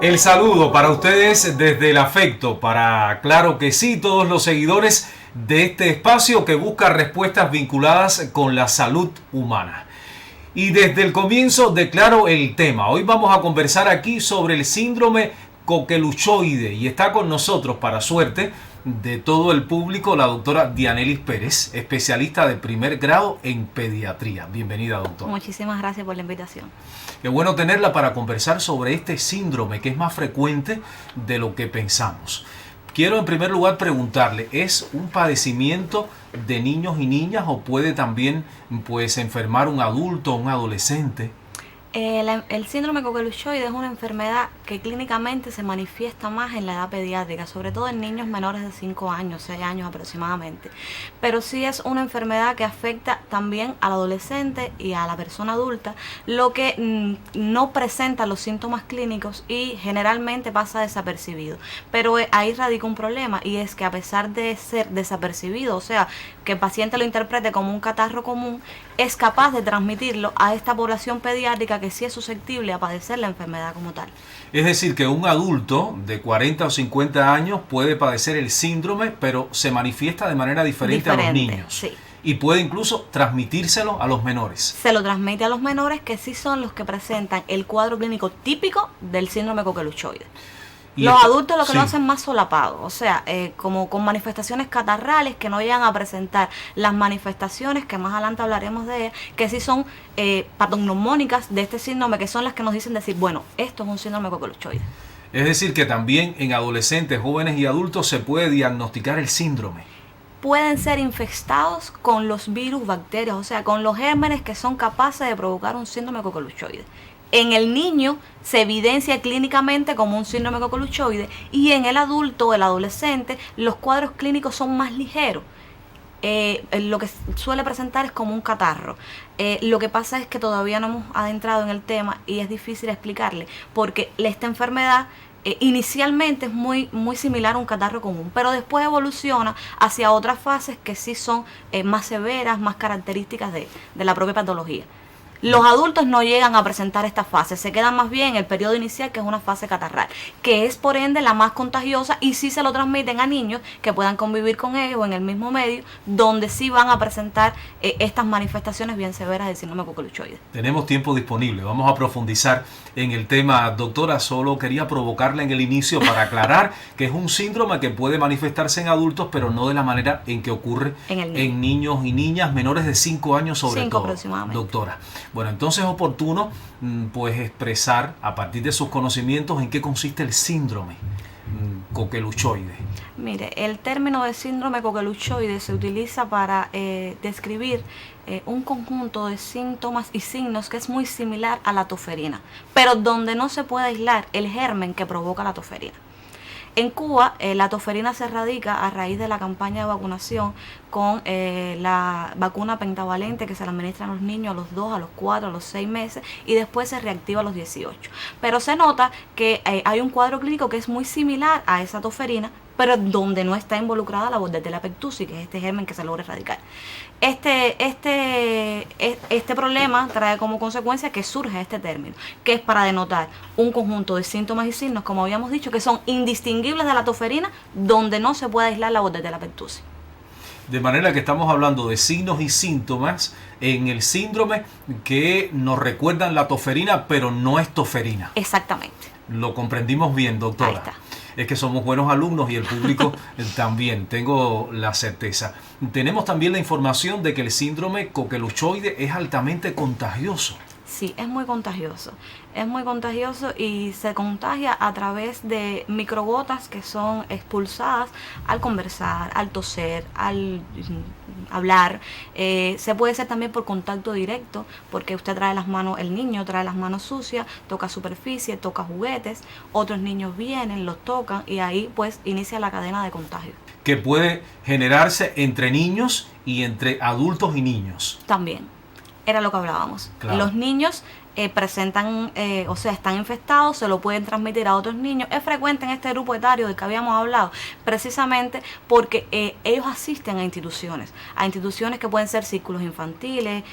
El saludo para ustedes desde el afecto, para, claro que sí, todos los seguidores de este espacio que busca respuestas vinculadas con la salud humana. Y desde el comienzo declaro el tema. Hoy vamos a conversar aquí sobre el síndrome coqueluchoide y está con nosotros, para suerte de todo el público, la doctora Dianelis Pérez, especialista de primer grado en pediatría. Bienvenida, doctora. Muchísimas gracias por la invitación. Qué bueno tenerla para conversar sobre este síndrome que es más frecuente de lo que pensamos. Quiero en primer lugar preguntarle, ¿es un padecimiento de niños y niñas o puede también enfermar un adulto o un adolescente? El síndrome coqueluchoide es una enfermedad que clínicamente se manifiesta más en la edad pediátrica, sobre todo en niños menores de 5 años, 6 años aproximadamente. Pero sí es una enfermedad que afecta también al adolescente y a la persona adulta, lo que no presenta los síntomas clínicos y generalmente pasa desapercibido. Pero ahí radica un problema, y es que a pesar de ser desapercibido, o sea, que el paciente lo interprete como un catarro común, es capaz de transmitirlo a esta población pediátrica que sí es susceptible a padecer la enfermedad como tal. Es decir, que un adulto de 40 o 50 años puede padecer el síndrome, pero se manifiesta de manera diferente a los niños. Sí. Y puede incluso transmitírselo a los menores. Se lo transmite a los menores, que sí son los que presentan el cuadro clínico típico del síndrome coqueluchoide. Los adultos lo que lo hacen más solapado, o sea, como con manifestaciones catarrales que no llegan a presentar las manifestaciones, que más adelante hablaremos de ellas, que sí son patognomónicas de este síndrome, que son las que nos dicen decir, bueno, esto es un síndrome coqueluchoide. Es decir, que también en adolescentes, jóvenes y adultos se puede diagnosticar el síndrome. Pueden ser infectados con los virus, bacterias, o sea, con los gérmenes que son capaces de provocar un síndrome coqueluchoide. En el niño se evidencia clínicamente como un síndrome coqueluchoide, y en el adulto o el adolescente los cuadros clínicos son más ligeros. Lo que suele presentar es como un catarro. Lo que pasa es que todavía no hemos adentrado en el tema y es difícil explicarle, porque esta enfermedad inicialmente es muy similar a un catarro común, pero después evoluciona hacia otras fases que sí son más severas, más características de la propia patología. Los adultos no llegan a presentar esta fase, se quedan más bien en el periodo inicial, que es una fase catarral, que es por ende la más contagiosa, y sí se lo transmiten a niños que puedan convivir con ellos en el mismo medio, donde sí van a presentar estas manifestaciones bien severas del síndrome coqueluchoide. Tenemos tiempo disponible, vamos a profundizar en el tema, doctora. Solo quería provocarla en el inicio para aclarar que es un síndrome que puede manifestarse en adultos, pero no de la manera en que ocurre en niños y niñas menores de 5 años sobre 5 todo, aproximadamente. Doctora. Bueno, entonces es oportuno pues expresar a partir de sus conocimientos en qué consiste el síndrome coqueluchoide. Mire, el término de síndrome coqueluchoide se utiliza para describir un conjunto de síntomas y signos que es muy similar a la toferina, pero donde no se puede aislar el germen que provoca la toferina. En Cuba, la toferina se erradica a raíz de la campaña de vacunación con la vacuna pentavalente, que se la administra a los niños a los 2, a los 4, a los 6 meses, y después se reactiva a los 18. Pero se nota que hay un cuadro clínico que es muy similar a esa toferina, pero donde no está involucrada la Bordetella pertussis, que es este germen que se logra erradicar. Este problema trae como consecuencia que surge este término, que es para denotar un conjunto de síntomas y signos, como habíamos dicho, que son indistinguibles de la toferina, donde no se puede aislar la Bordetella pertussis. De manera que estamos hablando de signos y síntomas en el síndrome que nos recuerdan la toferina, pero no es toferina. Exactamente. Lo comprendimos bien, doctora. Ahí está. Es que somos buenos alumnos y el público también, tengo la certeza. Tenemos también la información de que el síndrome coqueluchoide es altamente contagioso. Sí, es muy contagioso. Es muy contagioso y se contagia a través de microgotas que son expulsadas al conversar, al toser, al hablar. Se puede hacer también por contacto directo, porque usted trae las manos, el niño trae las manos sucias, toca superficie, toca juguetes, otros niños vienen, los tocan, y ahí pues inicia la cadena de contagio. Que puede generarse entre niños y entre adultos y niños. También. Era lo que hablábamos. Claro. Los niños presentan, o sea, están infectados, se lo pueden transmitir a otros niños. Es frecuente en este grupo etario del que habíamos hablado, precisamente porque ellos asisten a instituciones que pueden ser círculos infantiles,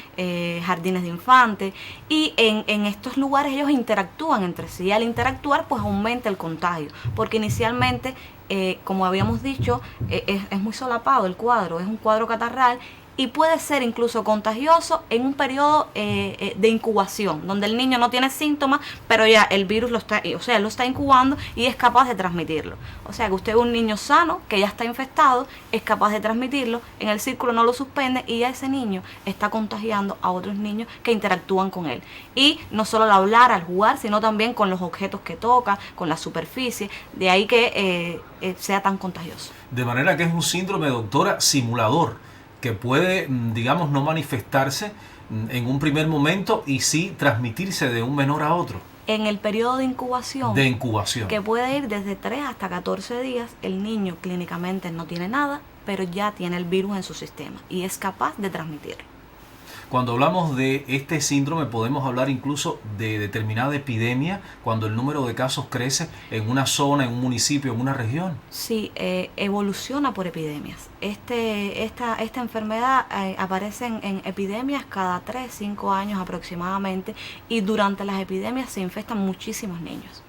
jardines de infantes, y en estos lugares ellos interactúan entre sí, y al interactuar pues aumenta el contagio, porque inicialmente, como habíamos dicho, es muy solapado el cuadro, es un cuadro catarral, y puede ser incluso contagioso en un periodo de incubación, donde el niño no tiene síntomas, pero ya el virus lo está incubando y es capaz de transmitirlo. O sea que usted, un niño sano que ya está infectado, es capaz de transmitirlo, en el círculo no lo suspende y ya ese niño está contagiando a otros niños que interactúan con él. Y no solo al hablar, al jugar, sino también con los objetos que toca, con la superficie, de ahí que sea tan contagioso. De manera que es un síndrome, doctora, simulador, que puede, digamos, no manifestarse en un primer momento y sí transmitirse de un menor a otro. En el periodo de incubación, que puede ir desde 3 hasta 14 días, el niño clínicamente no tiene nada, pero ya tiene el virus en su sistema y es capaz de transmitirlo. Cuando hablamos de este síndrome podemos hablar incluso de determinada epidemia, cuando el número de casos crece en una zona, en un municipio, en una región. Sí, evoluciona por epidemias. Esta enfermedad aparece en epidemias cada 3-5 años aproximadamente, y durante las epidemias se infectan muchísimos niños.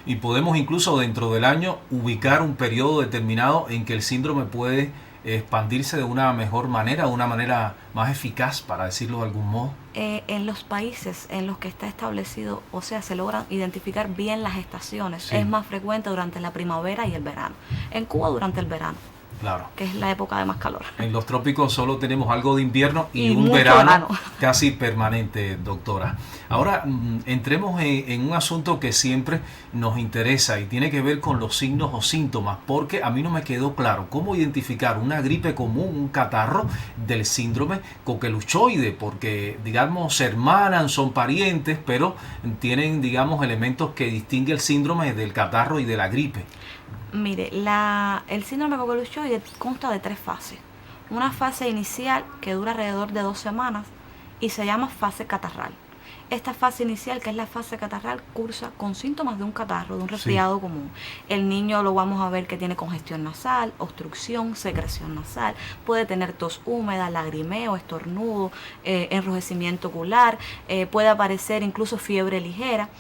Y podemos incluso dentro del año ubicar un periodo determinado en que el síndrome puede expandirse de una mejor manera, de una manera más eficaz, para decirlo de algún modo. En los países en los que está establecido, o sea, se logran identificar bien las estaciones. Sí. Es más frecuente durante la primavera y el verano. En Cuba durante el verano. Claro. Que es la época de más calor. En los trópicos solo tenemos algo de invierno y un verano casi permanente, doctora. Ahora entremos en un asunto que siempre nos interesa y tiene que ver con los signos o síntomas, porque a mí no me quedó claro cómo identificar una gripe común, un catarro, del síndrome coqueluchoide, porque, digamos, se hermanan, son parientes, pero tienen, digamos, elementos que distinguen el síndrome del catarro y de la gripe. Mire, el síndrome coqueluchoide consta de 3 fases. Una fase inicial que dura alrededor de 2 semanas y se llama fase catarral. Esta fase inicial, que es la fase catarral, cursa con síntomas de un catarro, de un resfriado común. El niño lo vamos a ver que tiene congestión nasal, obstrucción, secreción nasal, puede tener tos húmeda, lagrimeo, estornudo, enrojecimiento ocular, puede aparecer incluso fiebre ligera.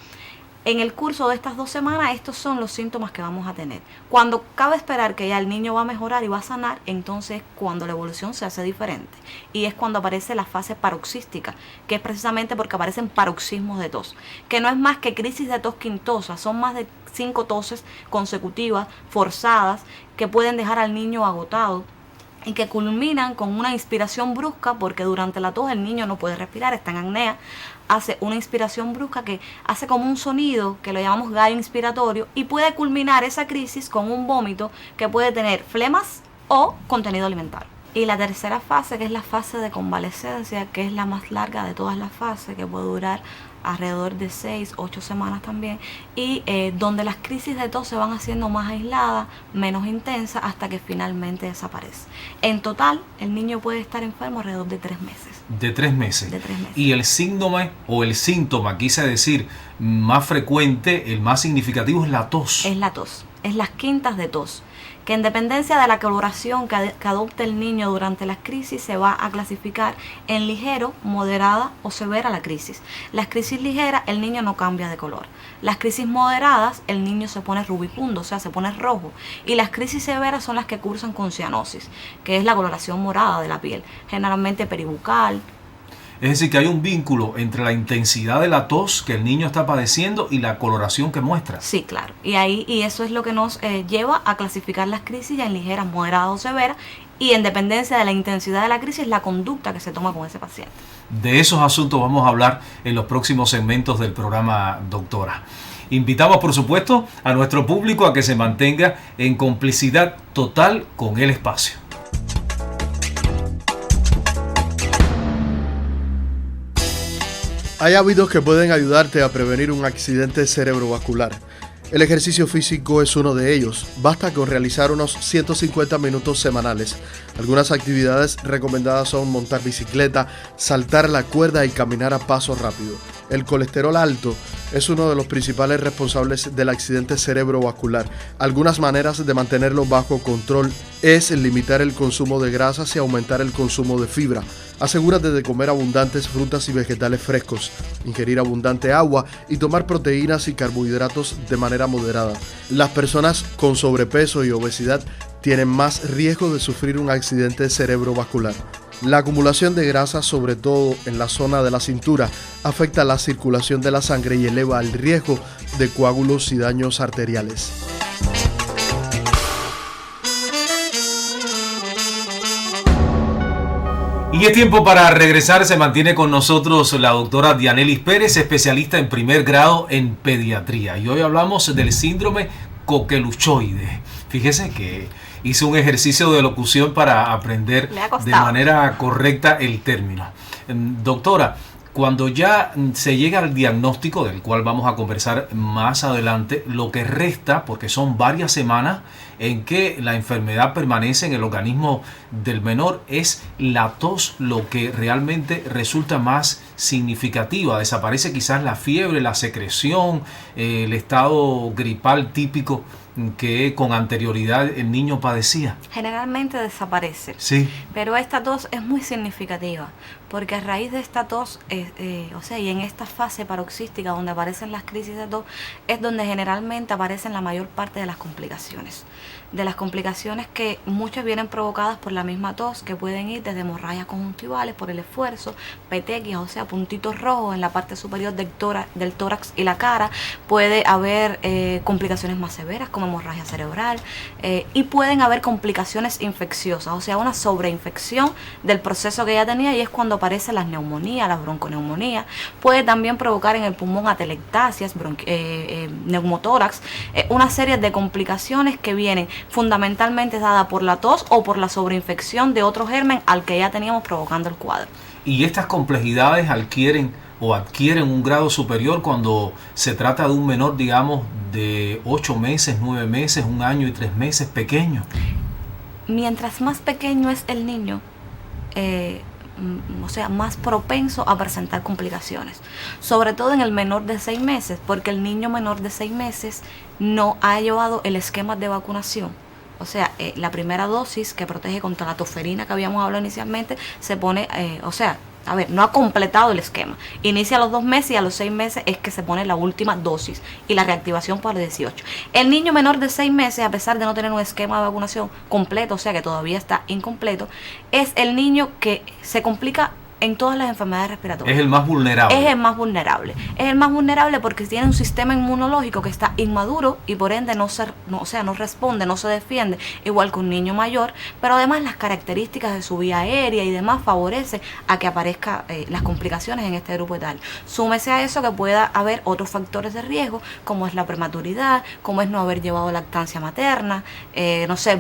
En el curso de estas 2 semanas, estos son los síntomas que vamos a tener. Cuando cabe esperar que ya el niño va a mejorar y va a sanar, entonces cuando la evolución se hace diferente. Y es cuando aparece la fase paroxística, que es precisamente porque aparecen paroxismos de tos, que no es más que crisis de tos quintosa, son más de 5 toses consecutivas, forzadas, que pueden dejar al niño agotado y que culminan con una inspiración brusca, porque durante la tos el niño no puede respirar, está en apnea, hace una inspiración brusca que hace como un sonido que lo llamamos gallo inspiratorio, y puede culminar esa crisis con un vómito que puede tener flemas o contenido alimentario. Y la tercera fase, que es la fase de convalescencia, que es la más larga de todas las fases, que puede durar alrededor de 6-8 semanas también, y donde las crisis de tos se van haciendo más aisladas, menos intensas, hasta que finalmente desaparece. En total, el niño puede estar enfermo alrededor de 3 meses. De 3 meses. De 3 meses. Y el síndrome o el síntoma, quise decir, más frecuente, el más significativo, es la tos. Es la tos, es las quintas de tos, que en dependencia de la coloración que adopte el niño durante las crisis se va a clasificar en ligero, moderada o severa la crisis. Las crisis ligeras, el niño no cambia de color. Las crisis moderadas, el niño se pone rubicundo, o sea, se pone rojo. Y las crisis severas son las que cursan con cianosis, que es la coloración morada de la piel, generalmente peribucal. Es decir, que hay un vínculo entre la intensidad de la tos que el niño está padeciendo y la coloración que muestra. Sí, claro. Y eso es lo que nos lleva a clasificar las crisis ya en ligeras, moderadas o severas, y en dependencia de la intensidad de la crisis, la conducta que se toma con ese paciente. De esos asuntos vamos a hablar en los próximos segmentos del programa, doctora. Invitamos, por supuesto, a nuestro público a que se mantenga en complicidad total con el espacio. Hay hábitos que pueden ayudarte a prevenir un accidente cerebrovascular. El ejercicio físico es uno de ellos. Basta con realizar unos 150 minutos semanales. Algunas actividades recomendadas son montar bicicleta, saltar la cuerda y caminar a paso rápido. El colesterol alto es uno de los principales responsables del accidente cerebrovascular. Algunas maneras de mantenerlo bajo control es limitar el consumo de grasas y aumentar el consumo de fibra. Asegúrate de comer abundantes frutas y vegetales frescos, ingerir abundante agua y tomar proteínas y carbohidratos de manera moderada. Las personas con sobrepeso y obesidad tienen más riesgo de sufrir un accidente cerebrovascular. La acumulación de grasa, sobre todo en la zona de la cintura, afecta la circulación de la sangre y eleva el riesgo de coágulos y daños arteriales. Y es tiempo para regresar. Se mantiene con nosotros la doctora Dianelis Pérez, especialista en primer grado en pediatría. Y hoy hablamos del síndrome coqueluchoide. Fíjese que hice un ejercicio de locución para aprender de manera correcta el término. Doctora, cuando ya se llega al diagnóstico, del cual vamos a conversar más adelante, lo que resta, porque son varias semanas en que la enfermedad permanece en el organismo del menor, es la tos lo que realmente resulta más significativa. Desaparece quizás la fiebre, la secreción, el estado gripal típico que con anterioridad el niño padecía. Generalmente desaparece. Sí. Pero esta tos es muy significativa, porque a raíz de esta tos, y en esta fase paroxística donde aparecen las crisis de tos, es donde generalmente aparecen la mayor parte de las complicaciones. De las complicaciones que muchas vienen provocadas por la misma tos, que pueden ir desde hemorragias conjuntivales por el esfuerzo, petequias, o sea, puntitos rojos en la parte superior del tórax y la cara. Puede haber complicaciones más severas como hemorragia cerebral y pueden haber complicaciones infecciosas, o sea, una sobreinfección del proceso que ella tenía, y es cuando aparecen las neumonías, las bronconeumonías. Puede también provocar en el pulmón atelectasias, neumotórax, una serie de complicaciones que vienen fundamentalmente dada por la tos o por la sobreinfección de otro germen al que ya teníamos provocando el cuadro. Y estas complejidades adquieren un grado superior cuando se trata de un menor, digamos, de 8 meses, 9 meses, 1 año y 3 meses, pequeño. Mientras más pequeño es el niño, más propenso a presentar complicaciones, sobre todo en el menor de 6 meses, porque el niño menor de 6 meses no ha llevado el esquema de vacunación. O sea, la primera dosis que protege contra la toferina que habíamos hablado inicialmente se pone, no ha completado el esquema. Inicia a los 2 meses y a los 6 meses es que se pone la última dosis y la reactivación para 18. El niño menor de 6 meses, a pesar de no tener un esquema de vacunación completo, o sea que todavía está incompleto, es el niño que se complica en todas las enfermedades respiratorias. Es el más vulnerable. Es el más vulnerable. Es el más vulnerable porque tiene un sistema inmunológico que está inmaduro y por ende no responde, no se defiende, igual que un niño mayor, pero además las características de su vía aérea y demás favorecen a que aparezcan las complicaciones en este grupo etario. Súmese a eso que pueda haber otros factores de riesgo, como es la prematuridad, como es no haber llevado lactancia materna,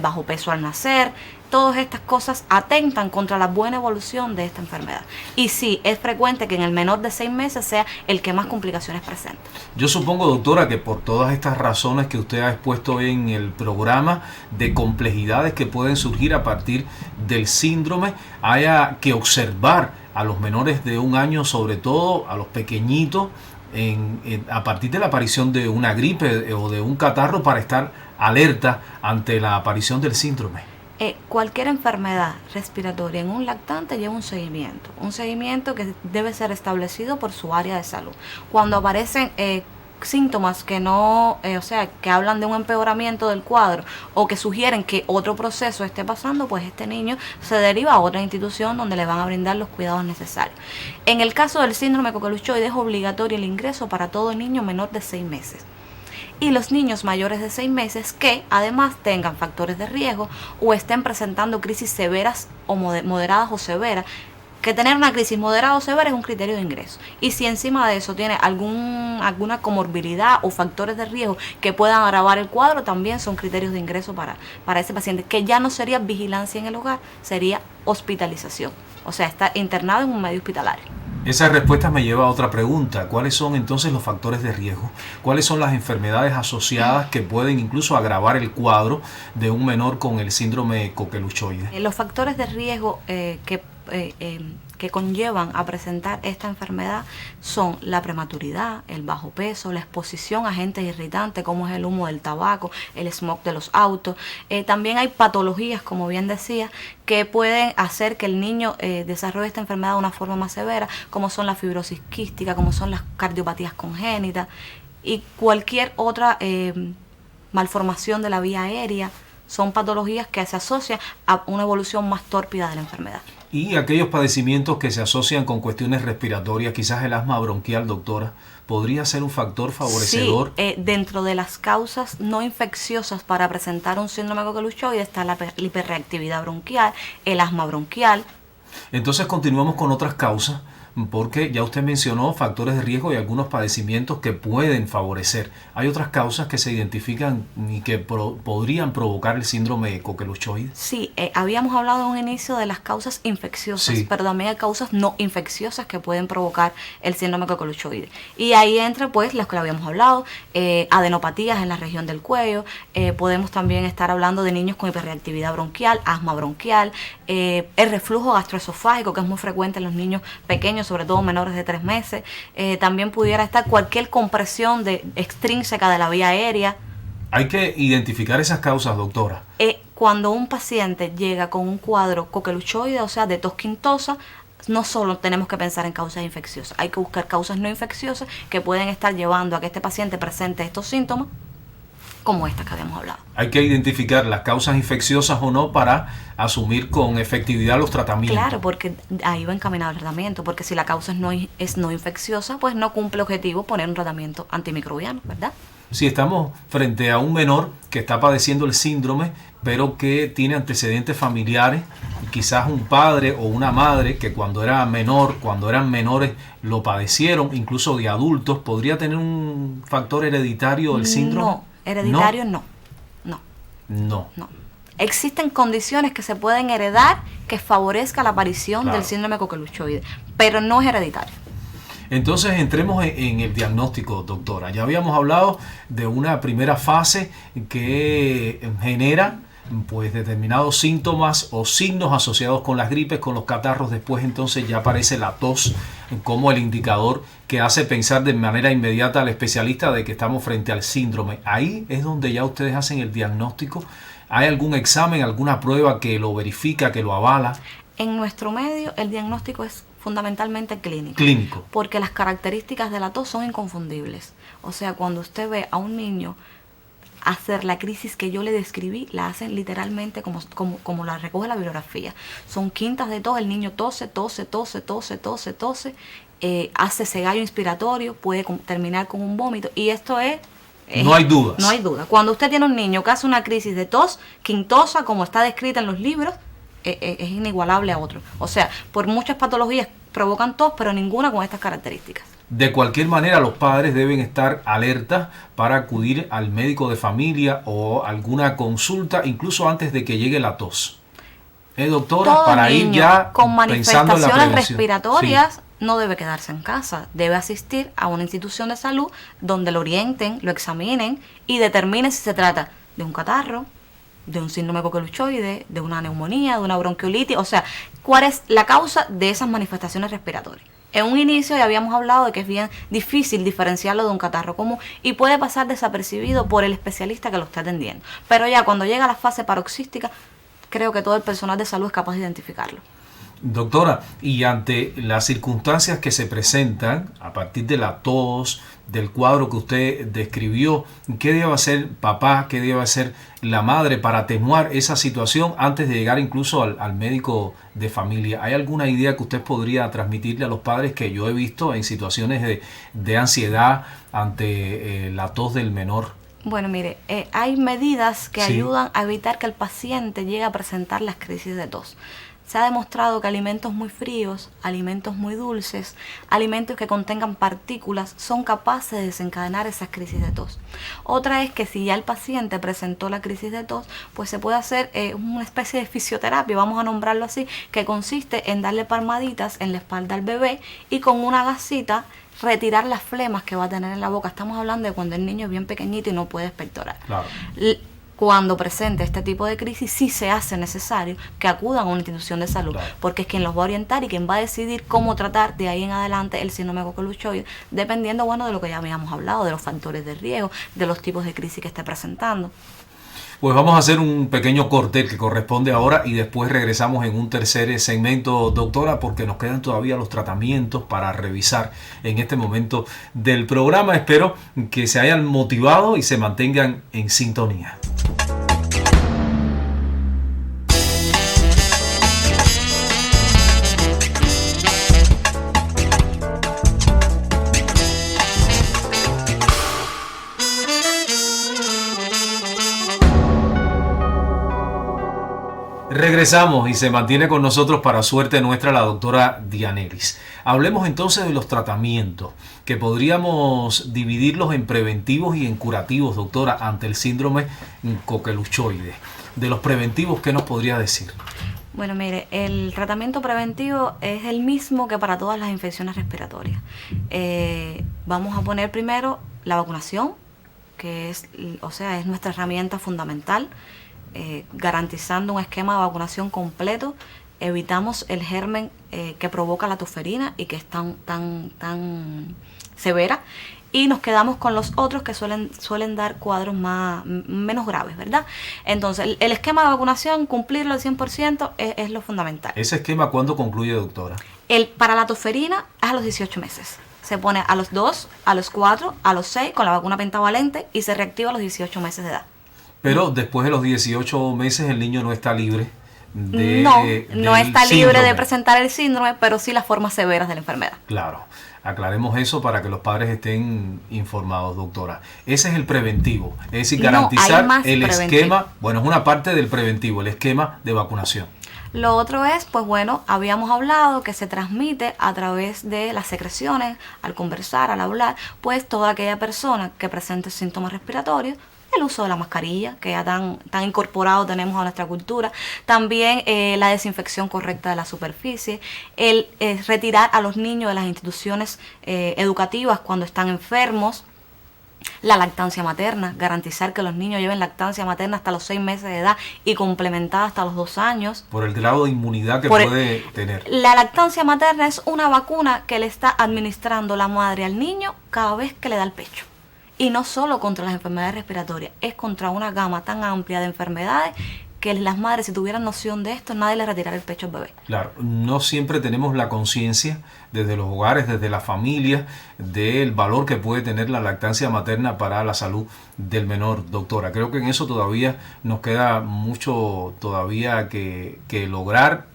bajo peso al nacer. Todas estas cosas atentan contra la buena evolución de esta enfermedad. Y sí, es frecuente que en el menor de 6 meses sea el que más complicaciones presenta. Yo supongo, doctora, que por todas estas razones que usted ha expuesto hoy en el programa, de complejidades que pueden surgir a partir del síndrome, haya que observar a los menores de 1 año, sobre todo a los pequeñitos, a partir de la aparición de una gripe o de un catarro, para estar alerta ante la aparición del síndrome. Cualquier enfermedad respiratoria en un lactante lleva un seguimiento que debe ser establecido por su área de salud. Cuando aparecen síntomas que que hablan de un empeoramiento del cuadro o que sugieren que otro proceso esté pasando, pues este niño se deriva a otra institución donde le van a brindar los cuidados necesarios. En el caso del síndrome coqueluchoide es obligatorio el ingreso para todo niño menor de 6 meses. Y los niños mayores de 6 meses que además tengan factores de riesgo o estén presentando crisis severas o moderadas o severas, que tener una crisis moderada o severa es un criterio de ingreso. Y si encima de eso tiene alguna comorbilidad o factores de riesgo que puedan agravar el cuadro, también son criterios de ingreso para ese paciente, que ya no sería vigilancia en el hogar, sería hospitalización. O sea, está internado en un medio hospitalario. Esa respuesta me lleva a otra pregunta. ¿Cuáles son entonces los factores de riesgo? ¿Cuáles son las enfermedades asociadas que pueden incluso agravar el cuadro de un menor con el síndrome coqueluchoide? Los factores de riesgo que conllevan a presentar esta enfermedad son la prematuridad, el bajo peso, la exposición a agentes irritantes como es el humo del tabaco, el smog de los autos. También hay patologías, como bien decía, que pueden hacer que el niño desarrolle esta enfermedad de una forma más severa, como son la fibrosis quística, como son las cardiopatías congénitas y cualquier otra malformación de la vía aérea. Son patologías que se asocian a una evolución más tórpida de la enfermedad. Y aquellos padecimientos que se asocian con cuestiones respiratorias, quizás el asma bronquial, doctora, ¿podría ser un factor favorecedor? Sí, dentro de las causas no infecciosas para presentar un síndrome coqueluchoide está la hiperreactividad bronquial, el asma bronquial. Entonces continuamos con otras causas, porque ya usted mencionó factores de riesgo y algunos padecimientos que pueden favorecer. Hay otras causas que se identifican y que podrían provocar el síndrome coqueluchoide. Sí, habíamos hablado en un inicio de las causas infecciosas, Sí, pero también hay causas no infecciosas que pueden provocar el síndrome coqueluchoide. Y ahí entra pues las que habíamos hablado, adenopatías en la región del cuello, podemos también estar hablando de niños con hiperreactividad bronquial, asma bronquial, el reflujo gastroesofágico que es muy frecuente en los niños pequeños, sobre todo menores de 3 meses. También pudiera estar cualquier compresión extrínseca de la vía aérea. hay que identificar esas causas, doctora. Cuando un paciente llega con un cuadro coqueluchoide, o sea, de tos quintosa, no solo tenemos que pensar en causas infecciosas, hay que buscar causas no infecciosas que pueden estar llevando a que este paciente presente estos síntomas, como estas que habíamos hablado. Hay que identificar las causas infecciosas o no para asumir con efectividad los tratamientos. Claro, porque ahí va encaminado el tratamiento, porque si la causa es no infecciosa, pues no cumple objetivo poner un tratamiento antimicrobiano, ¿verdad? Si estamos frente a un menor que está padeciendo el síndrome, pero que tiene antecedentes familiares, quizás un padre o una madre que cuando era menor, cuando eran menores, lo padecieron, incluso de adultos, ¿podría tener un factor hereditario del síndrome? No, hereditario no. No. Existen condiciones que se pueden heredar que favorezcan la aparición Claro. del síndrome coqueluchoide, pero no es hereditario. Entonces entremos en el diagnóstico, doctora. Ya habíamos hablado de una primera fase que genera pues determinados síntomas o signos asociados con las gripes, con los catarros. Después entonces ya aparece la tos como el indicador que hace pensar de manera inmediata al especialista de que estamos frente al síndrome. Ahí es donde ya ustedes hacen el diagnóstico. ¿Hay algún examen, alguna prueba que lo verifica, que lo avala? En nuestro medio el diagnóstico es fundamentalmente clínico. Clínico. Porque las características de la tos son inconfundibles. O sea, cuando usted ve a un niño hacer la crisis que yo le describí, la hacen literalmente como la recoge la bibliografía. Son quintas de tos, el niño tose, hace cegallo inspiratorio, puede terminar con un vómito, y esto es... No hay dudas. No hay duda. Cuando usted tiene un niño que hace una crisis de tos quintosa, como está descrita en los libros, es inigualable a otro. O sea, por muchas patologías provocan tos, pero ninguna con estas características. De cualquier manera, los padres deben estar alertas para acudir al médico de familia o alguna consulta, incluso antes de que llegue la tos. Doctora, Todo para ir niño ya con pensando en la manifestaciones prevención. respiratorias Sí. no debe quedarse en casa, debe asistir a una institución de salud donde lo orienten, lo examinen y determinen si se trata de un catarro, de un síndrome coqueluchoide, de una neumonía, de una bronquiolitis, o sea, cuál es la causa de esas manifestaciones respiratorias. En un inicio ya habíamos hablado de que es bien difícil diferenciarlo de un catarro común y puede pasar desapercibido por el especialista que lo está atendiendo. Pero ya cuando llega a la fase paroxística, creo que todo el personal de salud es capaz de identificarlo. Doctora, y ante las circunstancias que se presentan a partir de la tos, del cuadro que usted describió, ¿qué debe hacer papá, qué debe hacer la madre para atenuar esa situación antes de llegar incluso al médico de familia? ¿Hay alguna idea que usted podría transmitirle a los padres que yo he visto en situaciones de ansiedad ante la tos del menor? Bueno, mire, hay medidas que Sí. ayudan a evitar que el paciente llegue a presentar las crisis de tos. Se ha demostrado que alimentos muy fríos, alimentos muy dulces, alimentos que contengan partículas son capaces de desencadenar esas crisis de tos. Otra es que si ya el paciente presentó la crisis de tos, pues se puede hacer una especie de fisioterapia, vamos a nombrarlo así, que consiste en darle palmaditas en la espalda al bebé y con una gasita retirar las flemas que va a tener en la boca. Estamos hablando de cuando el niño es bien pequeñito y no puede expectorar. Claro. cuando presente este tipo de crisis, sí se hace necesario que acudan a una institución de salud, Claro. porque es quien los va a orientar y quien va a decidir cómo tratar de ahí en adelante el síndrome coqueluchoide, dependiendo, bueno, de lo que ya habíamos hablado, de los factores de riesgo, de los tipos de crisis que esté presentando. Pues vamos a hacer un pequeño corte que corresponde ahora y después regresamos en un tercer segmento, doctora, porque nos quedan todavía los tratamientos para revisar en este momento del programa. Espero que se hayan motivado y se mantengan en sintonía. Regresamos y se mantiene con nosotros, para suerte nuestra, la doctora Dianelis. Hablemos entonces de los tratamientos, que podríamos dividirlos en preventivos y en curativos, doctora, ante el síndrome coqueluchoide. De los preventivos, ¿qué nos podría decir? Bueno, mire, el tratamiento preventivo es el mismo que para todas las infecciones respiratorias. Vamos a poner primero la vacunación, que es nuestra herramienta fundamental. Garantizando un esquema de vacunación completo, evitamos el germen que provoca la tosferina y que es tan severa, y nos quedamos con los otros que suelen dar cuadros menos graves, ¿verdad? Entonces, el esquema de vacunación, cumplirlo al 100% es lo fundamental. ¿Ese esquema cuándo concluye, doctora? Para la tosferina es a los 18 meses. Se pone a los 2, a los 4, a los 6 con la vacuna pentavalente y se reactiva a los 18 meses de edad. Pero después de los 18 meses el niño no está libre No del está libre síndrome. de presentar el síndrome, pero sí las formas severas de la enfermedad. Claro, aclaremos eso para que los padres estén informados, doctora. Ese es el preventivo, es decir, No, garantizar hay más el preventivo. esquema, bueno, es una parte del preventivo, el esquema de vacunación. Lo otro es, pues bueno, habíamos hablado que se transmite a través de las secreciones, al conversar, al hablar, pues toda aquella persona que presente síntomas respiratorios, el uso de la mascarilla, que ya tan incorporado tenemos a nuestra cultura, también la desinfección correcta de la superficie, el retirar a los niños de las instituciones educativas cuando están enfermos, la lactancia materna, garantizar que los niños lleven lactancia materna hasta los 6 meses de edad y complementada hasta los 2 años. Por el grado de inmunidad que puede tener. La lactancia materna es una vacuna que le está administrando la madre al niño cada vez que le da el pecho. Y no solo contra las enfermedades respiratorias, es contra una gama tan amplia de enfermedades que las madres, si tuvieran noción de esto, nadie le retirara el pecho al bebé. Claro, no siempre tenemos la conciencia desde los hogares, desde las familias, del valor que puede tener la lactancia materna para la salud del menor, doctora. Creo que en eso todavía nos queda mucho todavía que lograr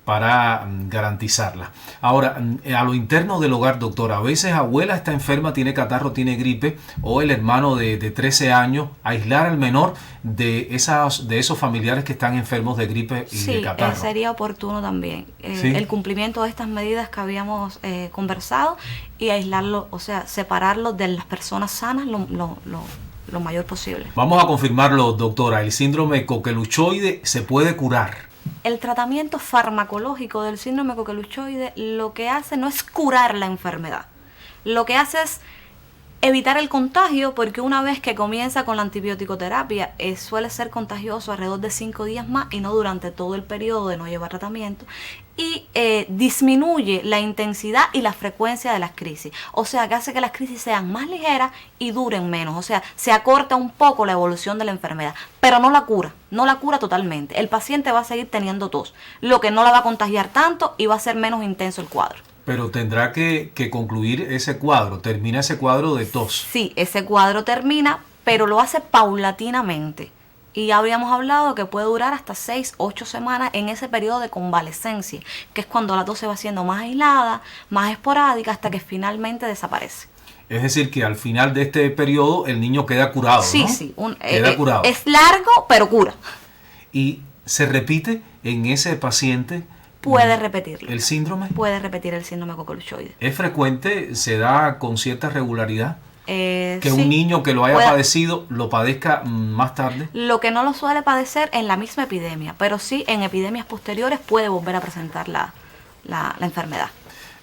para garantizarla. Ahora, a lo interno del hogar, doctora, a veces abuela está enferma, tiene catarro, tiene gripe, o el hermano de 13 años, aislar al menor de esos familiares que están enfermos de gripe y de catarro. Sí, sería oportuno también ¿Sí? el cumplimiento de estas medidas que habíamos conversado y aislarlo, o sea, separarlo de las personas sanas lo mayor posible. Vamos a confirmarlo, doctora, el síndrome coqueluchoide se puede curar. El tratamiento farmacológico del síndrome coqueluchoide lo que hace no es curar la enfermedad. Lo que hace es evitar el contagio, porque una vez que comienza con la antibioticoterapia suele ser contagioso alrededor de 5 días más y no durante todo el periodo de no llevar tratamiento, y disminuye la intensidad y la frecuencia de las crisis, o sea que hace que las crisis sean más ligeras y duren menos, o sea, se acorta un poco la evolución de la enfermedad, pero no la cura totalmente. El paciente va a seguir teniendo tos, lo que no la va a contagiar tanto y va a ser menos intenso el cuadro. Pero tendrá que concluir ese cuadro, termina ese cuadro de tos. Sí, ese cuadro termina, pero lo hace paulatinamente. Y ya habíamos hablado que puede durar hasta 6, 8 semanas en ese periodo de convalescencia, que es cuando la tos se va haciendo más aislada, más esporádica, hasta que finalmente desaparece. Es decir, que al final de este periodo el niño queda curado, Sí, ¿no? sí. Queda curado. Es largo, pero cura. Y se repite en ese paciente. Puede repetirlo. ¿El síndrome? Puede repetir el síndrome coqueluchoide. ¿Es frecuente? ¿Se da con cierta regularidad? Que Sí, un niño que lo haya puede- padecido lo padezca más tarde. Lo que no lo suele padecer en la misma epidemia, pero sí en epidemias posteriores puede volver a presentar la enfermedad.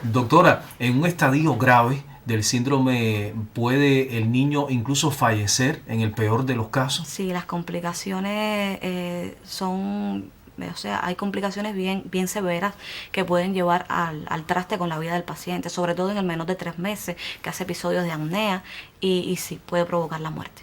Doctora, en un estadio grave del síndrome, ¿puede el niño incluso fallecer en el peor de los casos? Sí, las complicaciones son... O sea, hay complicaciones bien severas que pueden llevar al traste con la vida del paciente, sobre todo en el menor de 3 meses, que hace episodios de apnea y sí puede provocar la muerte.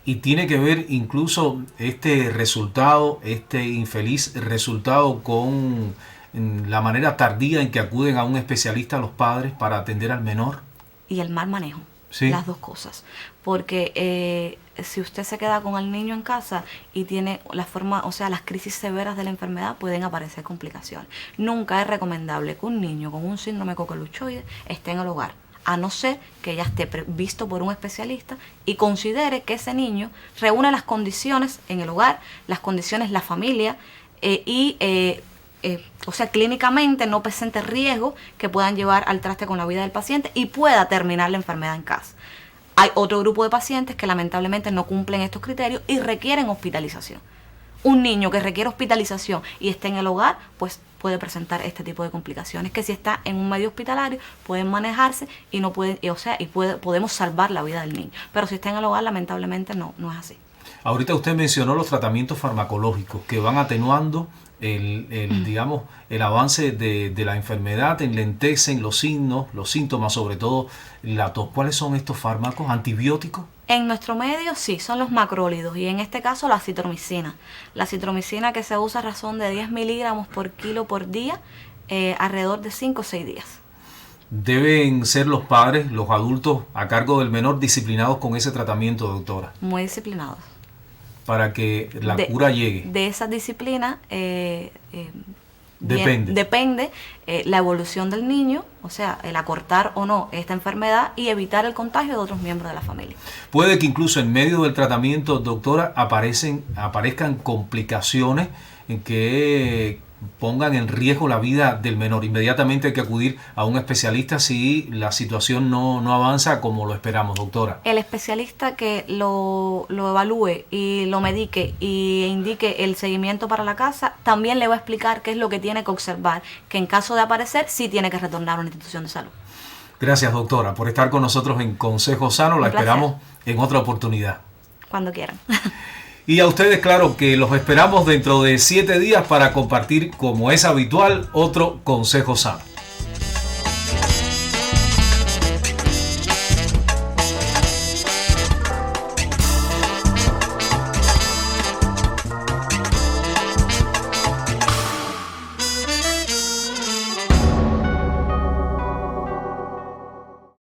Y tiene que ver incluso este resultado, este infeliz resultado, con la manera tardía en que acuden a un especialista los padres para atender al menor. Y el mal manejo. Sí. Las dos cosas, porque si usted se queda con el niño en casa y tiene las crisis severas de la enfermedad, pueden aparecer complicaciones. Nunca es recomendable que un niño con un síndrome coqueluchoide esté en el hogar, a no ser que ya esté visto por un especialista y considere que ese niño reúne las condiciones en el hogar, las condiciones la familia clínicamente no presente riesgo que puedan llevar al traste con la vida del paciente y pueda terminar la enfermedad en casa. Hay otro grupo de pacientes que lamentablemente no cumplen estos criterios y requieren hospitalización. Un niño que requiere hospitalización y esté en el hogar, pues puede presentar este tipo de complicaciones que si está en un medio hospitalario pueden manejarse y no pueden, podemos salvar la vida del niño. Pero si está en el hogar, lamentablemente no es así. Ahorita usted mencionó los tratamientos farmacológicos que van atenuando el avance de la enfermedad, enlentecen los signos, los síntomas, sobre todo la tos. ¿Cuáles son estos fármacos? ¿Antibióticos? En nuestro medio sí, son los macrólidos y en este caso la citromicina. La citromicina que se usa a razón de 10 miligramos por kilo por día, alrededor de 5 o 6 días. ¿Deben ser los padres, los adultos a cargo del menor disciplinados con ese tratamiento, doctora? Muy disciplinados. Para que la cura llegue. De esa disciplina depende la evolución del niño, o sea, el acortar o no esta enfermedad y evitar el contagio de otros miembros de la familia. Puede que incluso en medio del tratamiento, doctora, aparezcan complicaciones en que pongan en riesgo la vida del menor. Inmediatamente hay que acudir a un especialista si la situación no avanza como lo esperamos, doctora. El especialista que lo evalúe y lo medique y indique el seguimiento para la casa, también le va a explicar qué es lo que tiene que observar, que en caso de aparecer sí tiene que retornar a una institución de salud. Gracias, doctora, por estar con nosotros en Consejo Sano. La esperamos en otra oportunidad. Cuando quieran. Y a ustedes, claro, que los esperamos dentro de 7 días para compartir, como es habitual, otro Consejo Sano.